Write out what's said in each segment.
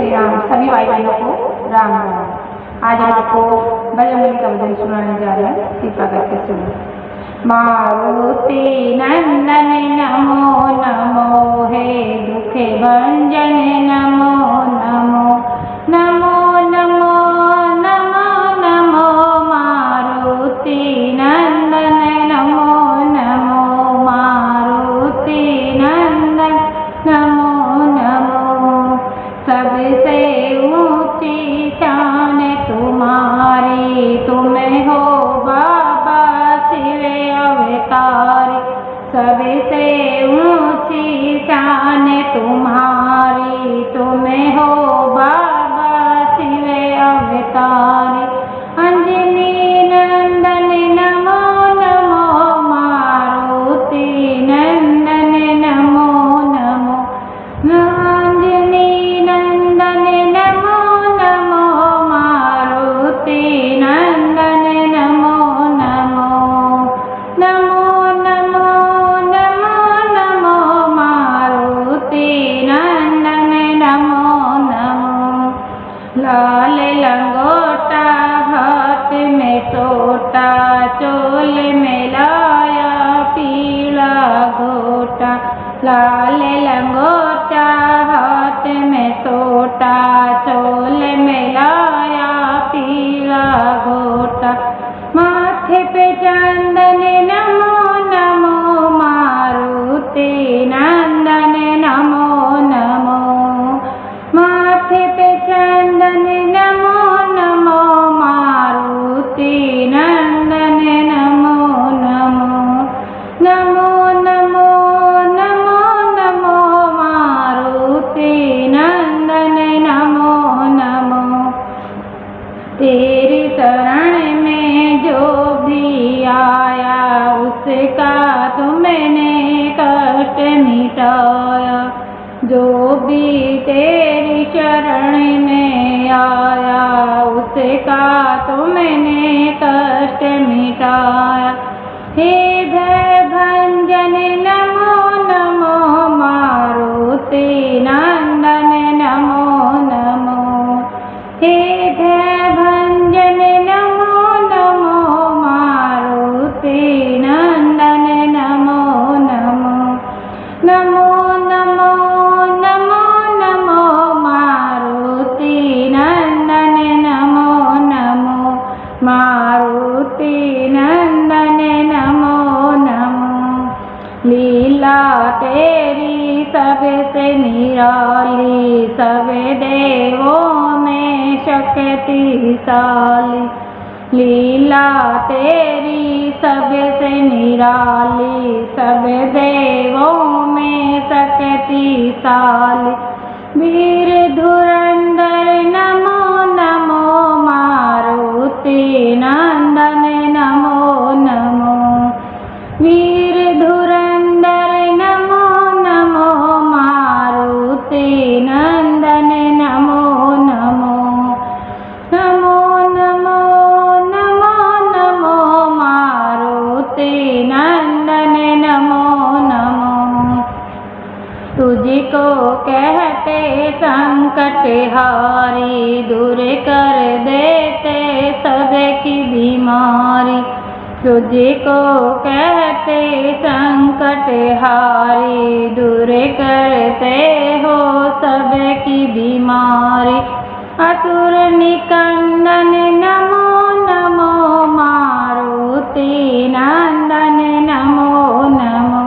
श्री राम। सभी भाई बहनों को राम राम। आज हम आपको बजरंगबली का भजन सुनाने जा रहे हैं, कृपा करके सुनो। मारुति नंदन नमो नमो, हे दुख भंजन नमो नमो, नमो नमो नमो नमो, मारुति नंदन नमो नमो, मारुति नंदन नमो नमो। सबसे ऊंची शान तुम्हारी, तुम्हें हो बाबा शिव अवतारी। सबसे ऊंची शान तुम्हारी, तुम्हें हो बाबा शिव अवतारी। अंजनी नंदन नमो नमो, मारुति नंदन नमो नमो, अंजनी नंदन नमो नमो, मारुति नंदन नमो नमो, नमो नमो नमो नमो, मारुति नंदन नमो नमो। लाल लंगोटा हाथ में सोटा, चोल में लाया पीला घोटा। लाल लंगोटा हाथ में सोटा, चोल में लाया पीला घोटा। माथे पे चंदन नमो नमो, मारुति नंदन नमो नमो। माथे पे चंदन नमो नमो, मारुति नंदन नमो नमो, नमो नमो नमो नमो, मारुति नंदन नमो नमो। तेरी शरण में जो भी आया, उसका तुमने कष्ट मिटाया। जो भी तेरी शरण में आया, उसका तुमने कष्ट मिटाया। हे भय भंजन नमो नमो, मारुति नंदन नमो नमो। हे भय भंजन नमो नमो, मारुति नंदन नमो नमो, नमो नमो नमो नमो, मारुति नंदन नमो नमो, मारुति नंदन नमो नमो। लीला तेरी सबसे निराली, सब देवों में शक्तिशाली। लीला तेरी सबसे निराली, सब देवों में शक्तिशाली। वीर धुरंधर नमो नमो, मारुति नंदन नमो नमो। वीर धुरंधर नमो नमो, मारुति नंदन नमो नमो, नमो नमो नमो नमो, मारुति नंदन नमो नमो। तुझको कहते संकट हारी, दूर कर देते सबकी बीमारी। तुझको कहते संकट हारी, दूर करते हो सबकी बीमारी। असुर निकंदन नमो नमो, मारुति नंदन नमो नमो।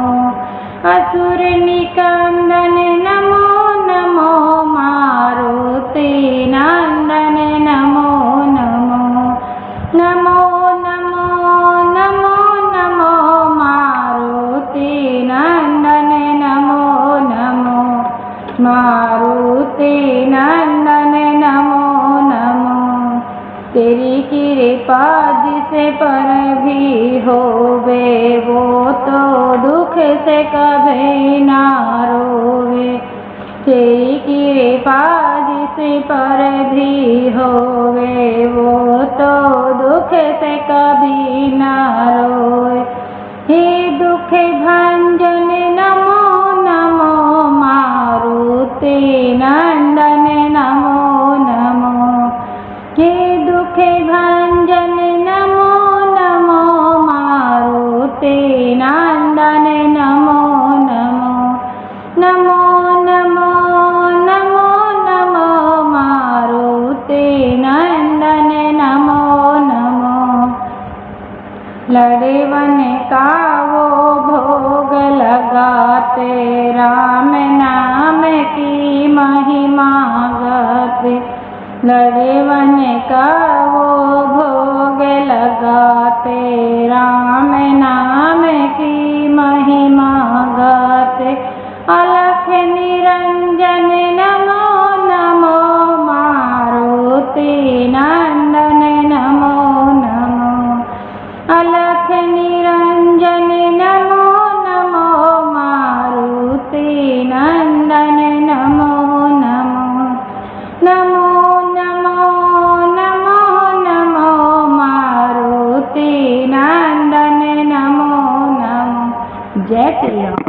असुर निकंदन नमो नमो, मारुति नंदन नमो नमो, नमो नमो नमो नमो, मारुति नंदन नमो नमो, मारुति नंदन नमो नमो। तेरी कृपा जिसे पर भी होवे, वो तो दुख से कभी ना रोवे। तेरी कृपा जिसे पर भी होवे, वो तो दुख से कभी ना रोए। हे दुख भंजन नमो नमो, मारुति नंदन नमो लड़े वन का वो भोग लगाते, राम नाम की महिमा गाते। लड़े वन का वो भोग लगाते, राम नाम की महिमा गाते। अलख निरंजन नमो नमो, मारुति नंदन नमो नमो। अलख निरंजन नमो नमो, मारुति नंदन नमो नमो। नमो नमो नमो नमो, मारुति नंदन नमो नमो। जय श्री राम।